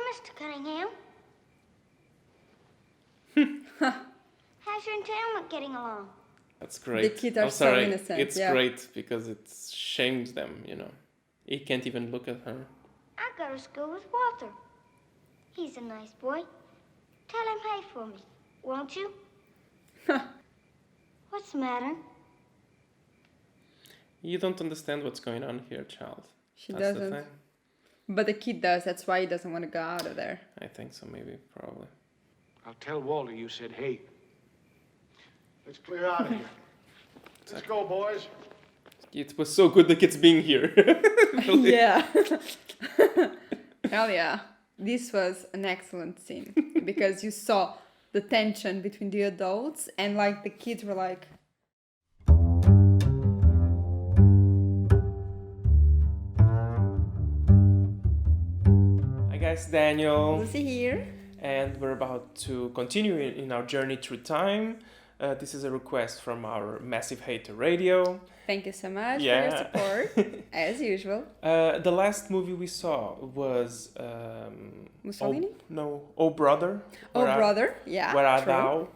Mr. Cunningham. How's your entailment getting along? That's great. The kids are I'm sorry. so innocent. It's great because it shames them, you know. He can't even look at her. I go to school with Walter. He's a nice boy. Tell him hey for me, won't you? What's the matter? You don't understand what's going on here, child. She That's doesn't. the thing. But the kid does. That's why he doesn't want to go out of there. I think so, maybe, probably. I'll tell Walter you said hey. Let's clear out of here. Let's go, boys. It was so good the kids being here. Really. Yeah. Hell yeah. This was an excellent scene because you saw the tension between the adults and like the kids were like, Hi guys, Daniel. Lucy here. And we're about to continue in our journey through time. This is a request from our massive hater Radio. Thank you so much for your support, as usual. The last movie we saw was... Mussolini? Oh Brother. Oh Brother, yeah. Where Are true.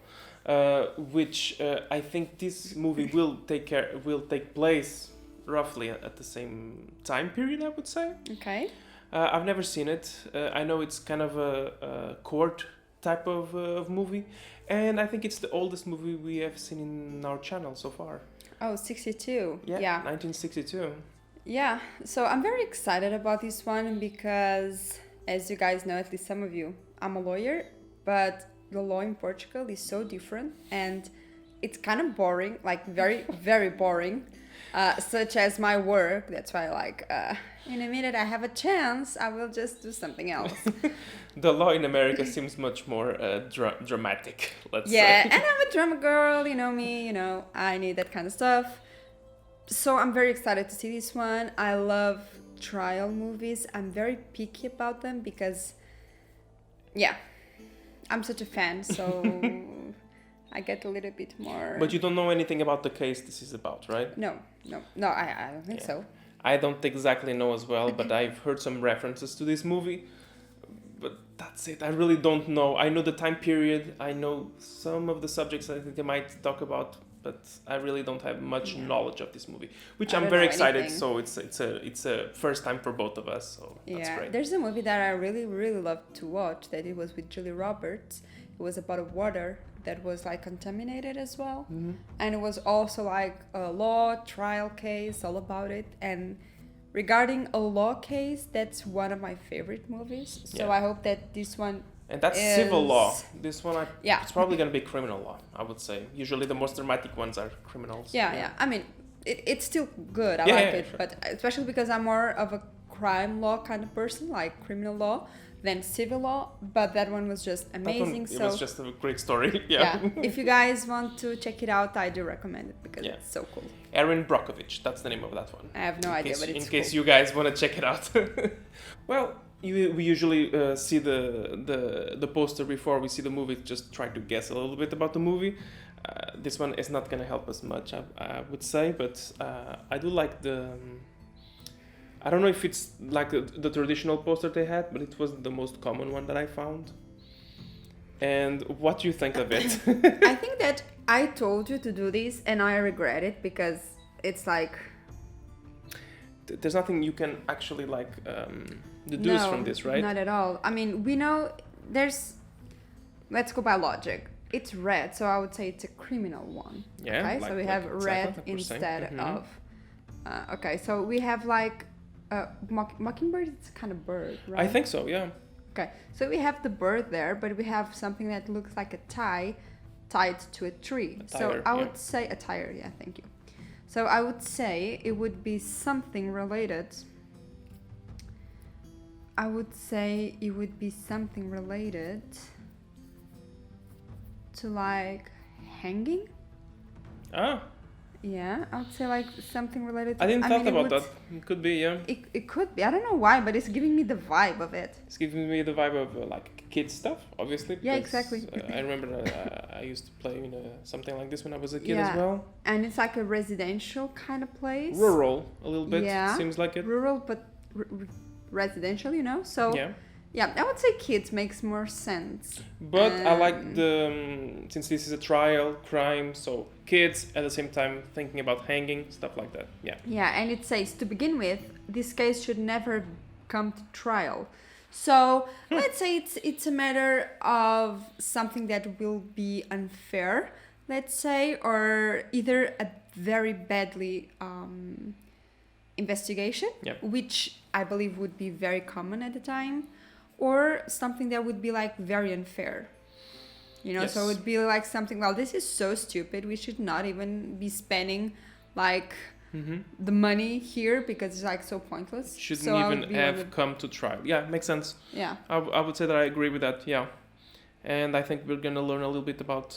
Thou? Which I think this movie will take place roughly at the same time period, I would say. Okay. I've never seen it. I know it's kind of a court type of movie. And I think it's the oldest movie we have seen in our channel so far. Oh, 62. Yeah. 1962. Yeah, so I'm very excited about this one because, as you guys know, at least some of you, I'm a lawyer, but the law in Portugal is so different and it's kind of boring, like very, very boring, such as my work. That's why in a minute I have a chance, I will just do something else. The law in America seems much more dramatic, let's say. Yeah, and I'm a drama girl, you know me, I need that kind of stuff. So I'm very excited to see this one. I love trial movies. I'm very picky about them because, yeah, I'm such a fan, so I get a little bit more... But you don't know anything about the case this is about, right? No, I don't think so. I don't exactly know as well, but I've heard some references to this movie. But that's it. I really don't know. I know the time period. I know some of the subjects I think they might talk about, but I really don't have much knowledge of this movie, which I'm very excited. Anything. So it's a first time for both of us. So that's great. There's a movie that I really, really love to watch. That it was with Julia Roberts. It was about a water that was like contaminated as well, and it was also like a law trial case, all about it. And regarding a law case, that's one of my favorite movies. So I hope that this one. And that's civil law. This one, it's probably going to be criminal law, I would say. Usually the most dramatic ones are criminals. Yeah. I mean, it's still good. I like it. Sure. But especially because I'm more of a crime law kind of person, like criminal law, than civil law. But that one was just amazing. It was just a great story. Yeah. If you guys want to check it out, I do recommend it because it's so cool. Erin Brockovich, that's the name of that one. I have no idea, but it's in case you guys want to check it out. Well, we usually see the poster before we see the movie, just try to guess a little bit about the movie. This one is not going to help us much, I would say, but I do like the... I don't know if it's like the traditional poster they had, but it was the most common one that I found. And what do you think of it? I think that I told you to do this and I regret it because it's like... There's nothing you can actually like deduce from this, right? Not at all. I mean, we know there's... Let's go by logic. It's red, so I would say it's a criminal one. Yeah. Okay, so we have red instead of... okay, so we have like... mockingbird, it's a kind of bird, right? I think so, yeah. Okay, so we have the bird there, but we have something that looks like a tie tied to a tree. So I would say a tire, thank you. So I would say it would be something related. I would say it would be something related to like hanging. Ah. Yeah, I would say like something related to... I didn't thought about that. It could be, yeah. It could be. I don't know why, but it's giving me the vibe of it. It's giving me the vibe of like kids stuff, obviously. Yeah, exactly. I remember I used to play in something like this when I was a kid as well. And it's like a residential kind of place. Rural, a little bit. Yeah. Seems like it. Rural, but residential, So Yeah, I would say kids makes more sense. But I like the since this is a trial crime, so kids at the same time thinking about hanging, stuff like that. Yeah. Yeah, and it says to begin with, this case should never come to trial. So let's say it's a matter of something that will be unfair, let's say, or either a very badly investigation, Yep. which I believe would be very common at the time, or something that would be like very unfair. You know, so it Yes. would be like something, well, this is so stupid, we should not even be spending like the money here because it's like so pointless. Shouldn't So I would even be have one of- come to trial. Yeah, makes sense. Yeah. I would say that I agree with that. Yeah, and I think we're gonna learn a little bit about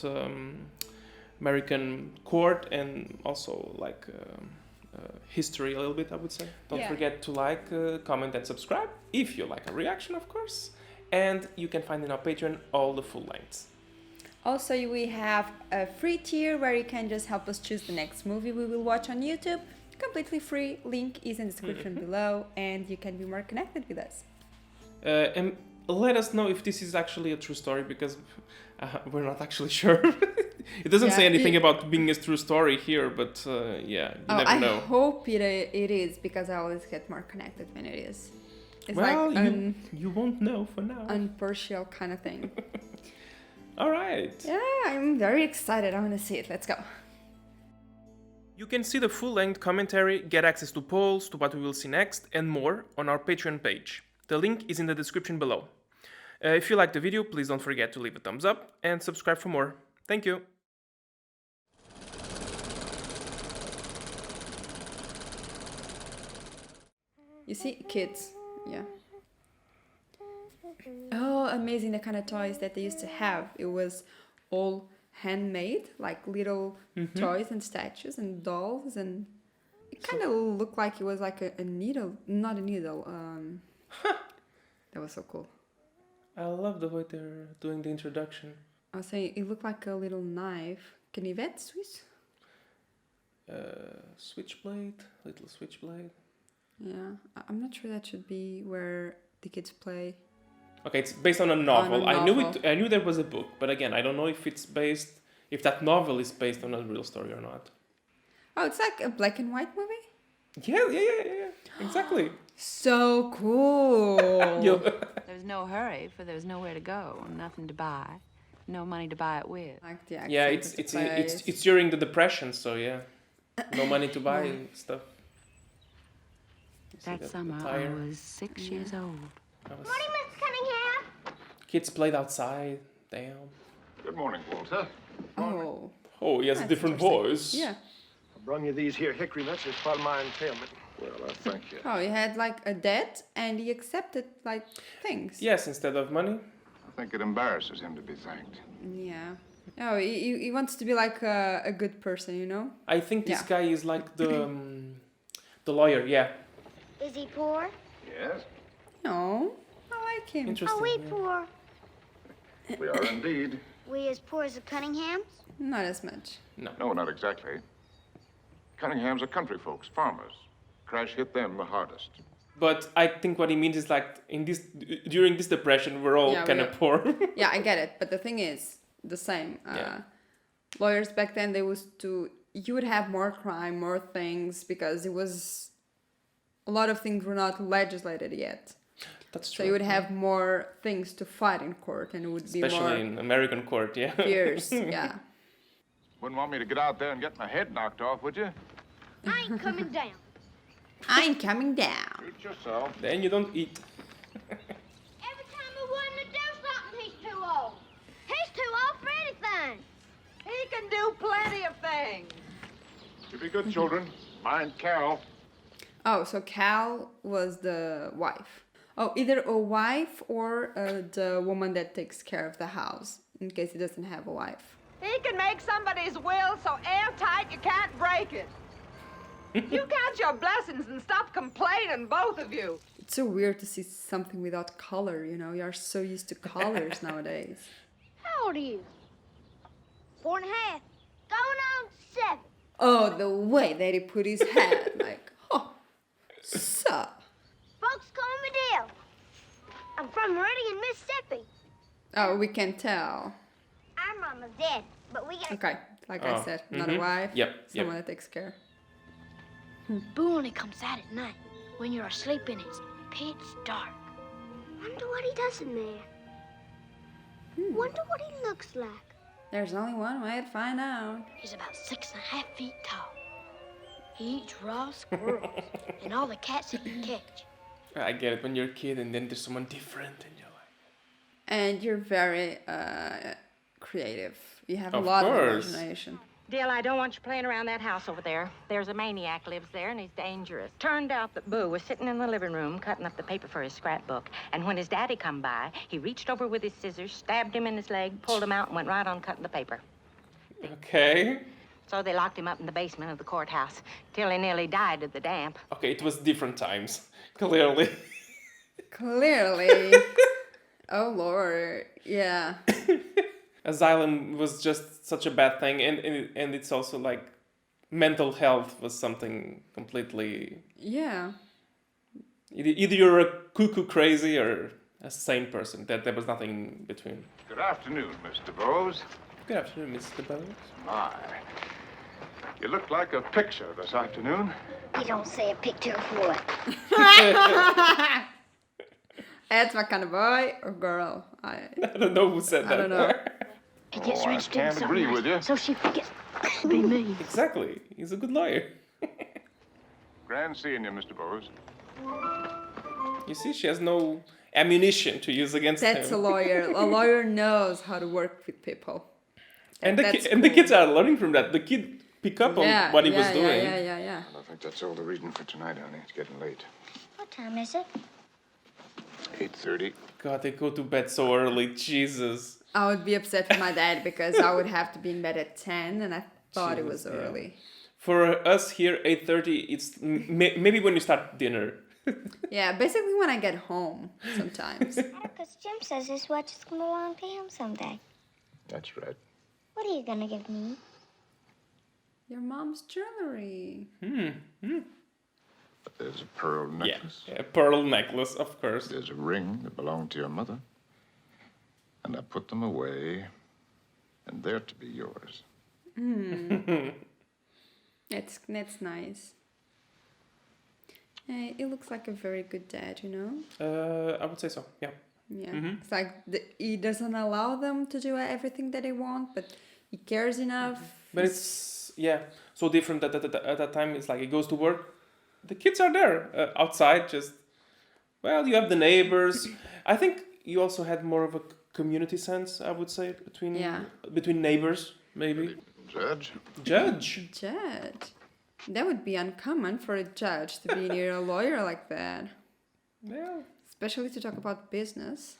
American court and also like history a little bit. I would say. Don't Yeah. forget to like, comment, and subscribe if you like a reaction, of course. And you can find in our Patreon all the full lengths. Also, we have a free tier where you can just help us choose the next movie we will watch on YouTube. Completely free. Link is in the description below, and you can be more connected with us. And let us know if this is actually a true story because we're not actually sure. It doesn't say Yeah, anything about being a true story here, but yeah, you never I know. hope it is, because I always get more connected when it is. It's Well, like you won't know for now. unpartial kind of thing. All right. Yeah, I'm very excited. I want to see it. Let's go. You can see the full-length commentary, get access to polls, to what we will see next, and more on our Patreon page. The link is in the description below. If you liked the video, please don't forget to leave a thumbs up and subscribe for more. Thank you. You see, kids. Yeah. Oh, amazing, the kind of toys that they used to have. It was all handmade, like little toys and statues and dolls, and it kind of looked like it was like a needle, not a needle. That was so cool. I love the way they're doing the introduction. I was saying it looked like a little knife. Can you vet, Swiss? Switchblade, little switchblade. Yeah, I'm not sure that should be where the kids play. Okay, it's based on a novel. I knew novel. it. I knew there was a book, but again, I don't know if if that novel is based on a real story or not. Oh, it's like a black and white movie? Yeah. Exactly. So cool. Yo. There's no hurry, for there's nowhere to go, nothing to buy, no money to buy it with. Like the Yeah, accent it's of the it's place. it's during the depression, so yeah, no money to buy stuff. You see That the summer, I tire? was 6 years old. That was- Morning, Miss Cunningham. Kids played outside. Damn. Good morning, Walter. Oh. Oh, he has a That's different interesting. voice. Yeah. I brung you these here hickory nuts as part of my entailment. Well, I thank you. Oh, he had like a debt and he accepted like things. Yes, instead of money. I think it embarrasses him to be thanked. Yeah. Oh, he wants to be like a good person, you know? I think this Yeah. guy is like the lawyer. Yeah. Is he poor? Yes, No, I like him. Interesting. Are we yeah. poor? we are indeed. We as poor as the Cunninghams? Not as much. No, not exactly. Cunninghams are country folks, farmers. Crash hit them the hardest. But I think what he means is like during this depression, we're all Yeah, kind we of poor. Yeah, I get it. But the thing is, the same. Yeah. Lawyers back then, you would have more crime, more things, because it was, a lot of things were not legislated yet. That's true. So you would have more things to fight in court, and it would be especially more in American court. Yeah. fierce. Yeah. Wouldn't want me to get out there and get my head knocked off, would you? I ain't coming down. I ain't coming down. Shoot yourself. Then you don't eat. Every time I want him to do something, he's too old. He's too old for anything. He can do plenty of things. You be good, children. Mind Cal. Oh, so Cal was the wife. Oh, either a wife or the woman that takes care of the house, in case he doesn't have a wife. He can make somebody's will so airtight you can't break it. You count your blessings and stop complaining, both of you. It's so weird to see something without color, you know? You are so used to colors nowadays. How old are you? 4 and a half. Going on 7. Oh, the way that he put his head, like, oh, so. Folks call me Dale. I'm from Meridian, Mississippi. Oh, we can tell. Our mama's dead, but we got... Okay, like I said, not a wife. Yep, Someone that takes care. Boo only comes out at night when you're asleep and it's pitch dark. Wonder what he does in there. Wonder what he looks like. There's only one way to find out. He's about 6.5 feet tall. He eats raw squirrels and all the cats he can catch. I get it when you're a kid and then there's someone different in your life. And you're very creative. You have a Of lot course. of imagination. Dill, I don't want you playing around that house over there. There's a maniac lives there, and he's dangerous. Turned out that Boo was sitting in the living room cutting up the paper for his scrapbook. And when his daddy come by, he reached over with his scissors, stabbed him in his leg, pulled him out, and went right on cutting the paper. Okay. So they locked him up in the basement of the courthouse till he nearly died of the damp. Okay, it was different times. Clearly. Clearly. Oh, Lord. Yeah. Asylum was just such a bad thing, and it's also like mental health was something completely. Yeah. Either you're a cuckoo crazy or a sane person. There was nothing in between. Good afternoon, Mr. Bowes. Good afternoon, Mr. Bowes. My. You look like a picture this afternoon. You don't say a picture of what? That's my kind of boy or girl. I don't know who said that. I don't know. He gets Oh, I reached in can't so agree nice, with you. so she forgets to be me. Exactly. He's a good lawyer. Grand seeing you, Mr. Bowes. You see, she has no ammunition to use against That's a him. lawyer. A lawyer knows how to work with people. And the That's and the cool. kids are learning from that. The kid pick up on what he was doing. Yeah. I think that's all the reading for tonight, honey. It's getting late. What time is it? 8:30. God, they go to bed so early. Jesus. I would be upset with my dad because I would have to be in bed at 10 and I thought it was Jesus, yeah. early. For us here, 8:30. It's maybe when you start dinner. Yeah, basically when I get home sometimes. Because Jim says his watch is going to belong to him someday. That's right. What are you going to give me? Your mom's jewelry. But there's a pearl necklace. Yeah, a pearl necklace, of course. There's a ring that belonged to your mother. And I put them away, and they're to be yours. That's nice. It looks like a very good dad, you know? I would say so. Yeah. Yeah. It's like he doesn't allow them to do everything that they want, but he cares enough. But it's so different that at that time. It's like he goes to work. The kids are there outside. Just you have the neighbors. I think you also had more of a community sense. I would say between neighbors maybe. Judge? Judge. Judge. That would be uncommon for a judge to be near a lawyer like that. Yeah, Especially to talk about business,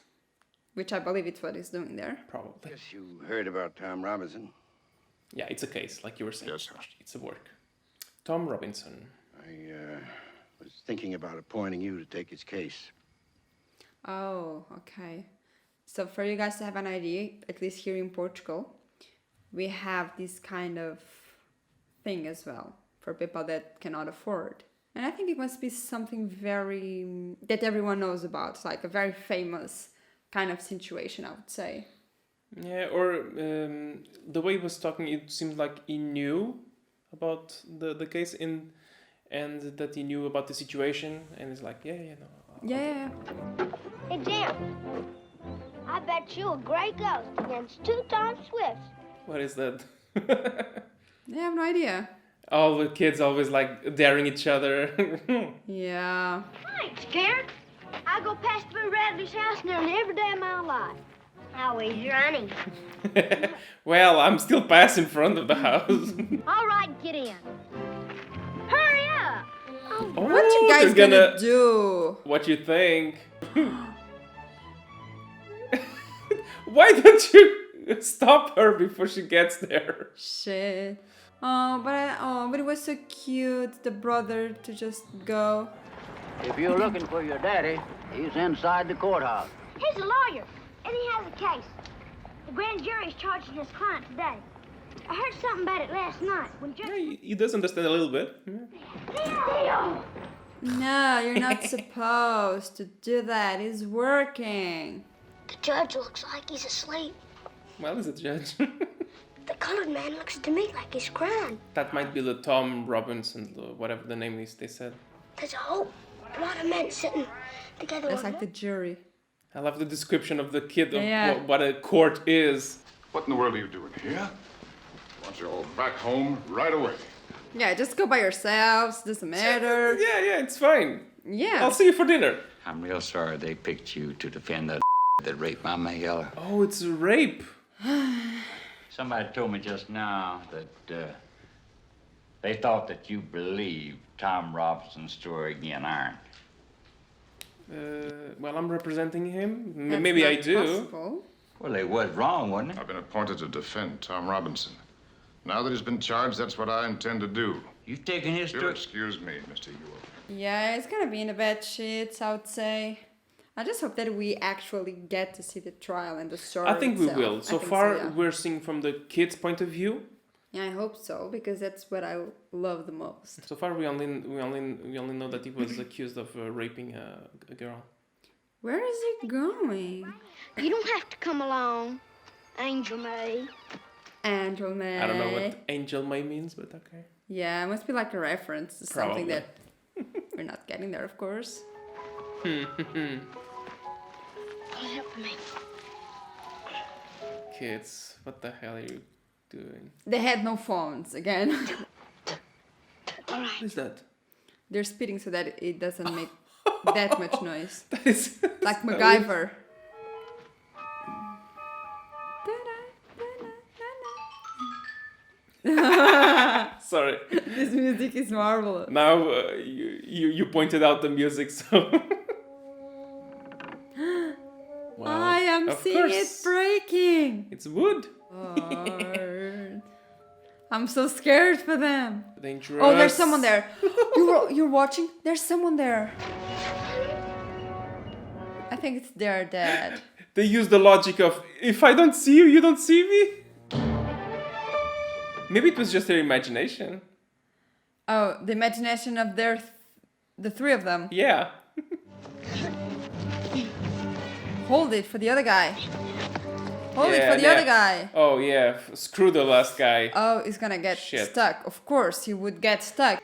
which I believe it's what he's doing there. probably. Guess you heard about Tom Robinson. Yeah, it's a case, like you were saying. Yes, sir. It's a work. Tom Robinson. I was thinking about appointing you to take his case. Oh, okay. So for you guys to have an idea, at least here in Portugal, we have this kind of thing as well for people that cannot afford. And I think it must be something that everyone knows about. It's like a very famous kind of situation, I would say. Yeah, or the way he was talking, it seemed like he knew about the case and that he knew about the situation, and it's like, no. Yeah. Hey, Jim. I bet you a gray ghost against 2 Tom Swifts. What is that? I have no idea. All the kids always like daring each other. Yeah. I ain't scared. I go past Boo Radley's house nearly every day of my life. Always running. Well, I'm still passing in front of the house. All right, get in. Hurry up. Oh, What you guys they're gonna do? What you think? Why don't you stop her before she gets there? Shit. But it was so cute, the brother to just go. If you're looking for your daddy, he's inside the courthouse. He's a lawyer, and he has a case. The grand jury's charging his client today. I heard something about it last night when Yeah, he does understand a little bit. Theo! No, you're not supposed to do that. It's working. The judge looks like he's asleep. Well, is it judge? The colored man looks to me like he's crying. That might be the Tom Robinson, whatever the name is. They said. There's a whole lot of men sitting together. That's like the jury. I love the description of the kid of Yeah. what a court is. What in the world are you doing here? I want you all back home right away. Yeah, just go by yourselves. Doesn't matter. Yeah, it's fine. Yeah. I'll see you for dinner. I'm real sorry they picked you to defend that that raped my Miguel. Oh, it's rape. Somebody told me just now that they thought that you believed Tom Robinson's story again, Iron. Well, I'm representing him. That's Maybe not I do. possible. Well, they was wrong, wasn't it? I've been appointed to defend Tom Robinson. Now that he's been charged, that's what I intend to do. You've taken his You'll story. excuse me, Mr. Ewell. Yeah, it's gonna be in the bad shits, I would say. I just hope that we actually get to see the trial and the story. I think we itself. will. I So think far, yeah. we're seeing from the kid's point of view. Yeah, I hope so because that's what I love the most. So far, we only know that he was accused of raping a girl. Where is it going? You don't have to come along, Angel May. Angel May. I don't know what Angel May means, but okay. Yeah, it must be like a reference to something Probably. that we're not getting there, of course. Help me. Kids, what the hell are you doing? They had no phones again. All right. What is that? They're speeding so that it doesn't make that much noise. That is Like MacGyver. Sorry. This music is marvelous. Now you pointed out the music, so. Wow. I am Of seeing it course. breaking. It's wood. Lord. I'm so scared for them. Dangerous. Oh, there's someone there. You're watching? There's someone there. I think it's their dad. They use the logic of if I don't see you, you don't see me. Maybe it was just their imagination. Oh, the imagination of the three of them. Yeah. Hold it for the other guy. Hold it Yeah, for the yeah. other guy. Oh yeah, screw the last guy. Oh, he's gonna get Shit. stuck. Of course, he would get stuck.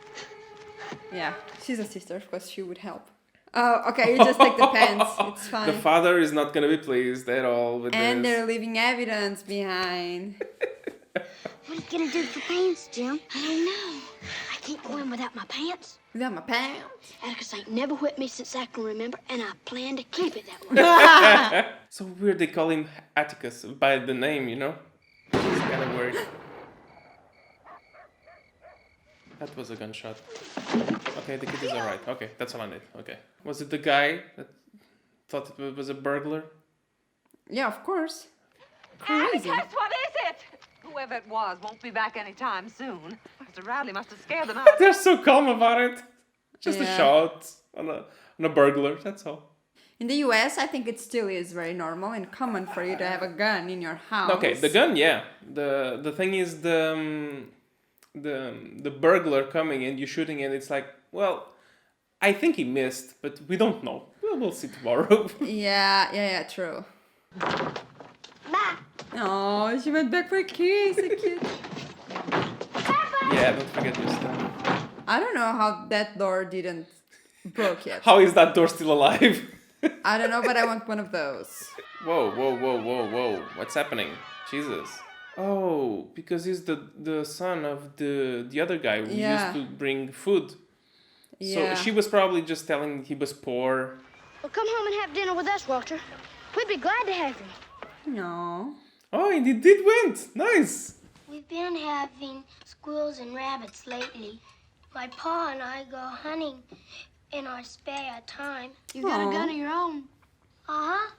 Yeah, she's a sister. Of course, she would help. Oh, okay, you just take the pants. It's fine. The father is not gonna be pleased at all with And this. they're leaving evidence behind. What are you gonna do for pants, Jim? I don't know. I can't go in without my pants. Without my pants. Atticus ain't never whipped me since I can remember, and I plan to keep it that way. So weird they call him Atticus by the name, you know? It's kind of weird. That was a gunshot. Okay, the kid is alright. Okay, that's all I need. Okay. Was it the guy that thought it was a burglar? Yeah, of course. Atticus, Crazy. what is it? Whoever it was won't be back anytime soon. Mr. Radley must have scared them out. They're so calm about it. Just a Yeah. shot on a burglar, that's all. In the US, I think it still is very normal and common for you to have a gun in your house. Okay, the gun, yeah. The thing is the burglar coming and you shooting and it's like, well, I think he missed, but we don't know. We'll see tomorrow. Yeah, true. Bye. Oh, she went back for a kiss, a kid. Yeah, don't forget your stuff. I don't know how that door didn't broke yet. How is that door still alive? I don't know, but I want one of those. Whoa. What's happening? Jesus. Oh, because he's the son of the other guy who Yeah. used to bring food. Yeah. So she was probably just telling he was poor. Well, come home and have dinner with us, Walter. We'd be glad to have you. No. Oh, and he did win. Nice. We've been having squirrels and rabbits lately. My pa and I go hunting in our spare time. You got Aw. a gun of your own. Uh-huh.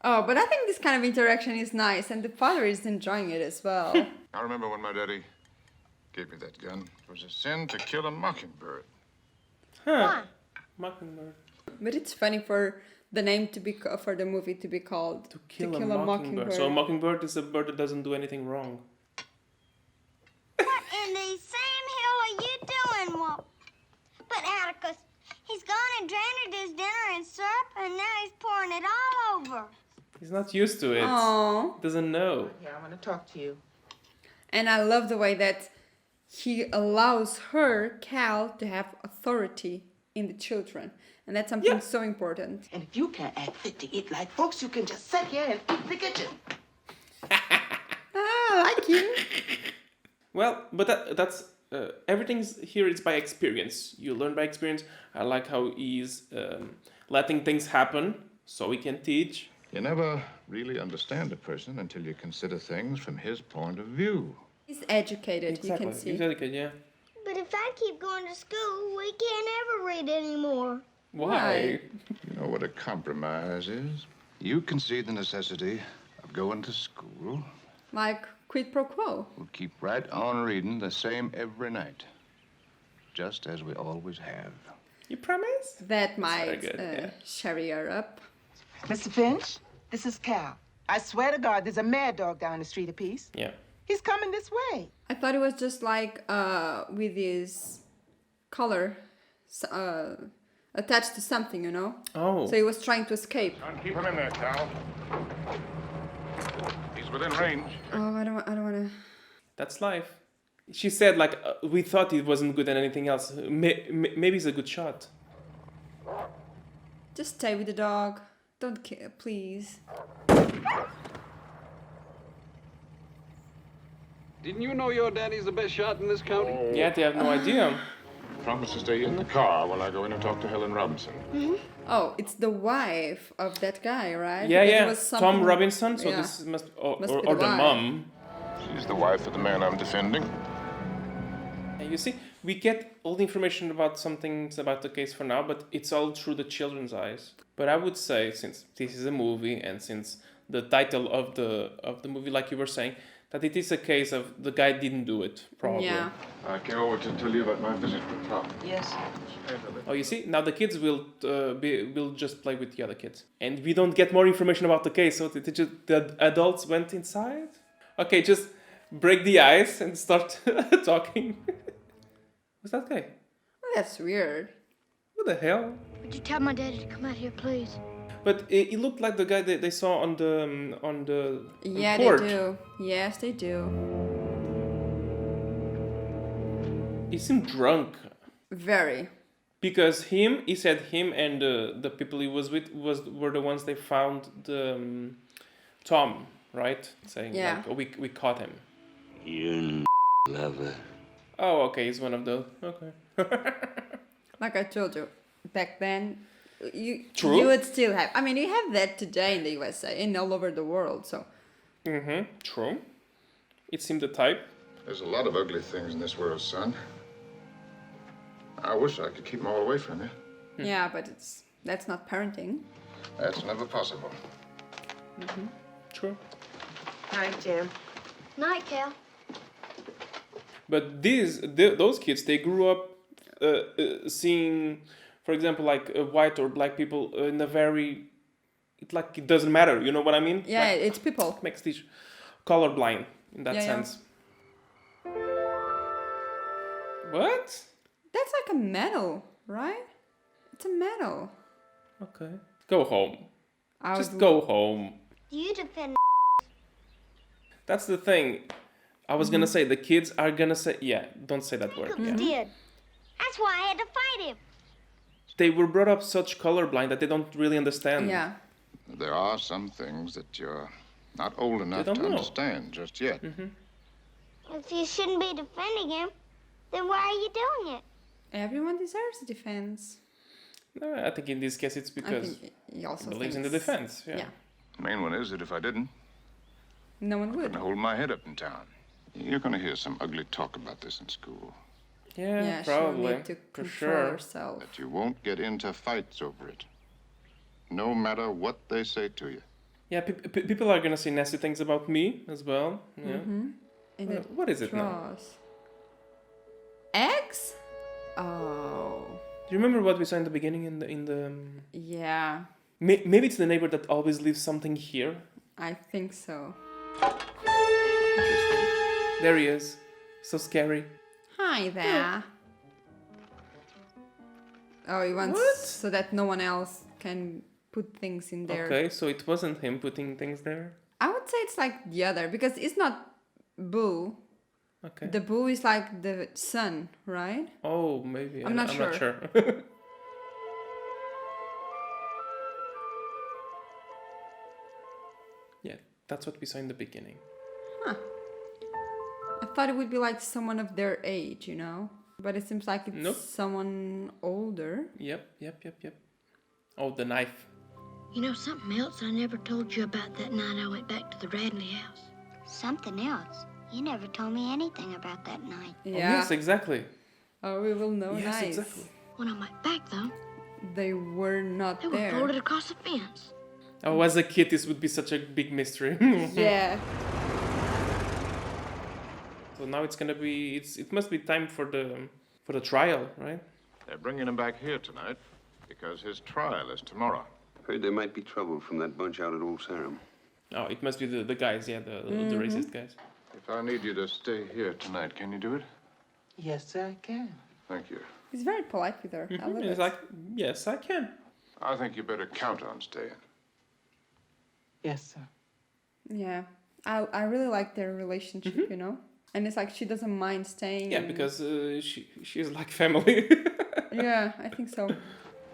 Oh, but I think this kind of interaction is nice, and the father is enjoying it as well. I remember when my daddy gave me that gun. It was a sin to kill a mockingbird. Huh. Mockingbird. But it's funny for the name to be for the movie to be called To kill a mockingbird. So a mockingbird is a bird that doesn't do anything wrong. What in the Sam Hill are you doing, Walt? But Atticus, he's gone and drained his dinner in syrup, and now he's pouring it all over. He's not used to it. Aww. Doesn't know. Yeah, I want to talk to you. And I love the way that he allows her, Cal, to have authority in the children. And that's something so important. And if you can't act fit to eat like folks, you can just sit here and eat in the kitchen. I like you. Well, but that's everything's here is by experience. You learn by experience. I like how he's letting things happen so he can teach. You never really understand a person until you consider things from his point of view. He's educated, you can see. He's educated, yeah. But if I keep going to school, we can't ever read anymore. Why? You know what a compromise is? You concede the necessity of going to school. Like quid pro quo. We'll keep right on reading the same every night. Just as we always have. You promise? That might very good, sherry her up. Mr. Finch, this is Cal. I swear to God, there's a mad dog down the street apiece. Yeah. He's coming this way. I thought it was just like with his collar attached to something, you know? Oh. So he was trying to escape. Keep him in there, Cal. He's within range. Oh, I don't want to. That's life. She said, like, we thought it wasn't good at anything else. Maybe it's a good shot. Just stay with the dog. Don't kill, please. Didn't you know your daddy's the best shot in this county? Yeah, they have no idea. Promise to stay in the car while I go in and talk to Helen Robinson. Oh, it's the wife of that guy, right? Yeah, Because it yeah. was Tom something- Robinson. So yeah. this must Must or be the wife. mom. She's the wife of the man I'm defending. And you see, we get all the information about some things about the case for now, but it's all through the children's eyes. But I would say, since this is a movie and since the title of the movie, like you were saying, that it is a case of the guy didn't do it, probably. Yeah. I came over to tell you about my visit with Tom. Yes. Oh, you see, now the kids will just play with the other kids, and we don't get more information about the case. So the adults went inside. Okay, just break the ice and start talking. What's that guy? Oh, that's weird. What the hell? Would you tell my daddy to come out here, please? But it looked like the guy that they saw on the Yeah, court. they do. Yes, they do. He seemed drunk. Very. Because he said him and the people he was with were the ones they found the Tom, right? Saying Yeah. like, we caught him. You lover. Oh, okay, he's one of those. Okay. Like I told you, back then, you True. would still have. I mean, you have that today in the USA and all over the world. So. True. It seemed the type. There's a lot of ugly things in this world, son. I wish I could keep them all away from you. Yeah, but that's not parenting. That's never possible. True. Night, Jim. Night, Cal. But those kids, they grew up seeing, for example, like white or black people in a very, it doesn't matter. You know what I mean? Yeah, Like, it's people. makes these colorblind in that Yeah, yeah. sense. What? That's like a medal, right? It's a medal. Okay. Go home. Just would- go home. You defend. That's the thing. I was gonna say the kids are gonna say, yeah, don't say that word. Yeah. did. That's why I had to fight him. They were brought up such colorblind that they don't really understand. Yeah. There are some things that you're not old enough to don't know. understand just yet. If you shouldn't be defending him, then why are you doing it? Everyone deserves a defense. No, I think in this case it's I because think he also he believes in the thinks- defense. Yeah. Yeah. Main one is that if I didn't, No one I would. couldn't hold my head up in town. You're going to hear some ugly talk about this in school. Yeah, She'll probably. need to For control sure. herself. That you won't get into fights over it, no matter what they say to you. Yeah, people are gonna say nasty things about me as well. Yeah. And What is it now? draws. Eggs? Oh. Do you remember what we saw in the beginning in the? Yeah, Maybe it's the neighbor that always leaves something here. I think so. There he is. So scary. Hi there. Oh, he wants What? so that no one else can put things in there. Okay, so it wasn't him putting things there. I would say it's like the other because it's not Boo. Okay. The Boo is like the son, right? Oh, maybe. I'm not Not sure. sure. Yeah, that's what we saw in the beginning. Huh. I thought it would be like someone of their age, you know? But it seems like it's Nope. someone older. Yep. Oh, the knife. You know something else I never told you about that night I went back to the Radley house? Something else? You never told me anything about that night. Oh, yes, exactly. Oh, we will know. Yes, Nice. exactly. When I went back, though, They were not they were there. boarded across the fence. Oh, as a kid, this would be such a big mystery. Yeah. So now it's gonna be. It must be time for the trial, right? They're bringing him back here tonight because his trial is tomorrow. Heard there might be trouble from that bunch out at Old Sarum. Oh, it must be the guys, yeah, the racist guys. If I need you to stay here tonight, can you do it? Yes, I can. Thank you. He's very polite with her. I love It's it. like, yes, I can. I think you better count on staying. Yes, sir. Yeah. I really like their relationship, you know? And it's like she doesn't mind staying. Yeah, and- because she's like family. Yeah, I think so.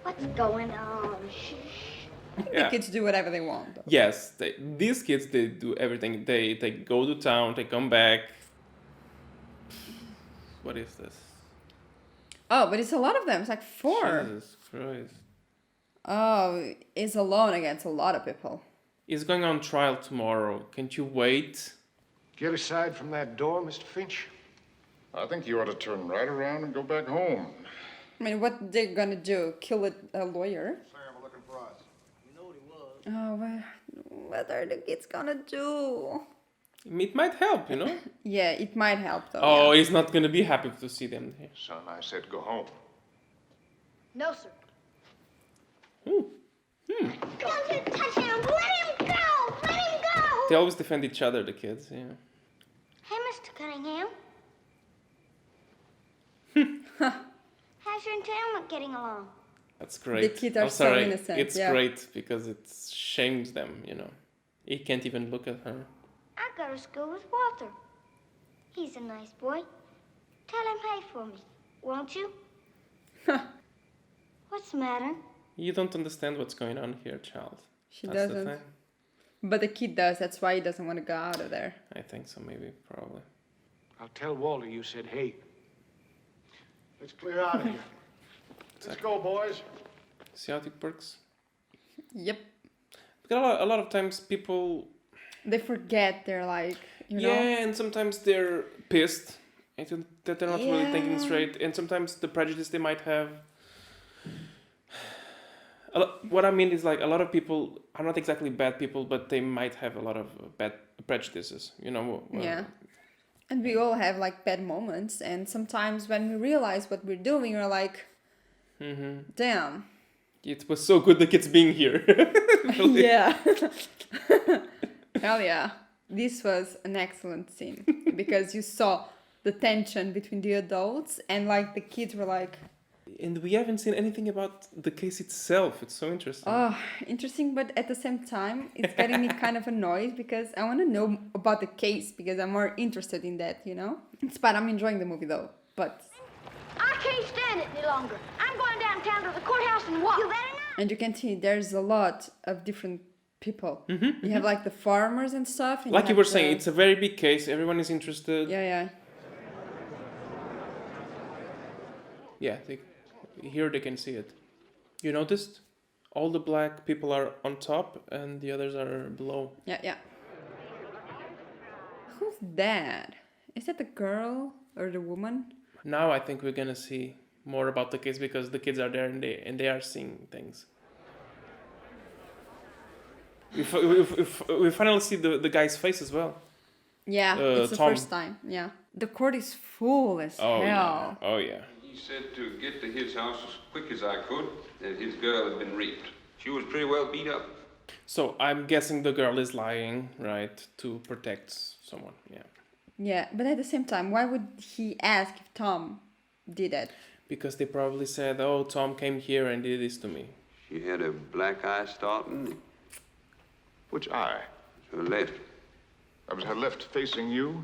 What's going on? Yeah. The kids do whatever they want. Though. Yes, these kids, they do everything. They go to town, they come back. What is this? Oh, but it's a lot of them. It's like 4. Jesus Christ. Oh, it's alone against a lot of people. He's going on trial tomorrow. Can't you wait? Get aside from that door, Mr. Finch. I think you ought to turn right around and go back home. I mean, what they're gonna do? Kill a lawyer? Sam, looking for us. Oh, what are the kids gonna do? It might help, you know? Yeah, it might help though. Oh, yeah. he's not gonna be happy to see them here. Son, I said go home. No, sir. Don't you touch him! Let him go! Let him go! They always defend each other, the kids, yeah. Hey, Mr. Cunningham. How's your entailment getting along? That's great. kids are I'm so sorry. innocent, It's yeah. great because it shames them, you know. He can't even look at her. I go to school with Walter. He's a nice boy. Tell him hey for me, won't you? What's the matter? You don't understand what's going on here, child. She That's the doesn't. thing. But the kid does. That's why he doesn't want to go out of there. I think so, maybe, probably. I'll tell Walter you said hey. Let's clear out of here. Let's go, boys. See how it works? Yep. Because a lot of times people... They forget. They're like, you know. Yeah, and sometimes they're pissed. And that they're not really thinking Yeah. straight. And sometimes the prejudice they might have... What I mean is like a lot of people are not exactly bad people, but they might have a lot of bad prejudices, you know. Yeah. And we all have like bad moments, and sometimes when we realize what we're doing, we're like, damn. It was so good the kids being here. Really. Yeah. Hell yeah. This was an excellent scene because you saw the tension between the adults and like the kids were like, And we haven't seen anything about the case itself. It's so interesting. oh, interesting, but at the same time, it's getting me kind of annoyed because I want to know about the case because I'm more interested in that, you know? But I'm enjoying the movie though, but... I can't stand it any longer. I'm going downtown to the courthouse and walk. You better not. And you can see there's a lot of different people. You have like the farmers and stuff. And Like you have were saying, the- it's a very big case. Everyone is interested. Yeah. Yeah, here they can see it. You noticed? All the black people are on top and the others are below. Yeah. Who's that? Is that the girl or the woman? Now I think we're gonna see more about the case because the kids are there and they are seeing things. We finally see the guy's face as well. Yeah, it's the Tom. first time. Yeah. The court is full as Oh hell. yeah. Oh yeah. He said to get to his house as quick as I could, that his girl had been raped. She was pretty well beat up. So I'm guessing the girl is lying, right, to protect someone. Yeah. Yeah, but at the same time, why would he ask if Tom did it? Because they probably said, oh, Tom came here and did this to me. She had a black eye starting. Which eye? Her left. That was her left facing you?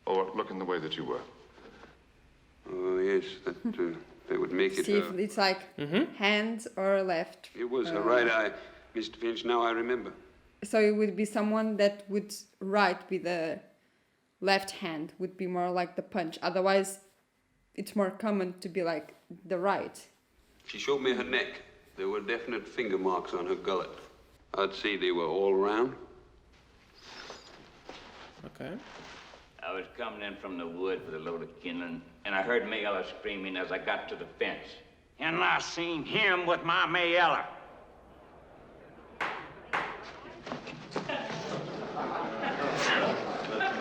Or looking the way that you were? Oh, yes, that would make it See if it's like hand or left. It was her right eye, Mr. Finch. Now I remember. So it would be someone that would write with the left hand, would be more like the punch. Otherwise, it's more common to be like the right. She showed me her neck. There were definite finger marks on her gullet. I'd say they were all round. Okay. I was coming in from the wood with a load of kindling, and I heard Mayella screaming as I got to the fence. And I seen him with my Mayella.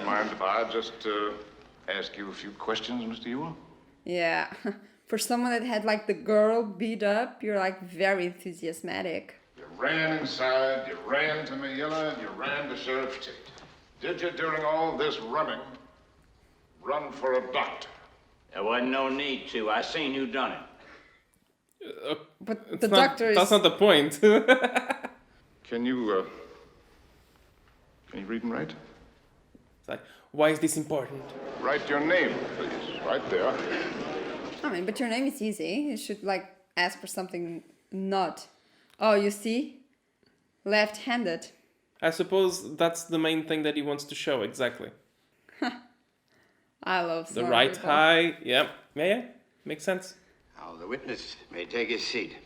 Mind if I just ask you a few questions, Mr. Ewell? Yeah. For someone that had like the girl beat up, you're like very enthusiastic. You ran inside, you ran to Mayella, and you ran to Sheriff Tate. Did you, during all this running, run for a doctor? There wasn't no need to. I seen who done it. But the doctor is... That's not the point. Can you read and write? It's like, why is this important? Write your name, please. Right there. I mean, but your name is easy. You should like ask for something not. Oh, you see? Left-handed. I suppose that's the main thing that he wants to show, exactly. I love the smart right people. eye. Yeah. Yeah. Makes sense. Now, the witness may take his seat.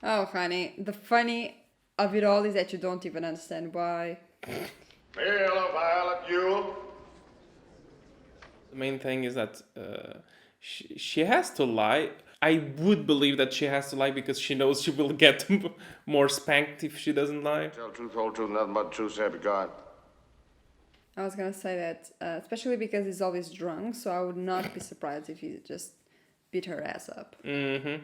Oh, honey. The funny of it all is that you don't even understand why. Mayella Violet Ewell. The main thing is that she has to lie. I would believe that she has to lie because she knows she will get more spanked if she doesn't lie. Tell truth, whole truth, nothing but the truth, so help you God. I was gonna say that, especially because he's always drunk, so I would not be surprised if he just beat her ass up. Mm-hmm.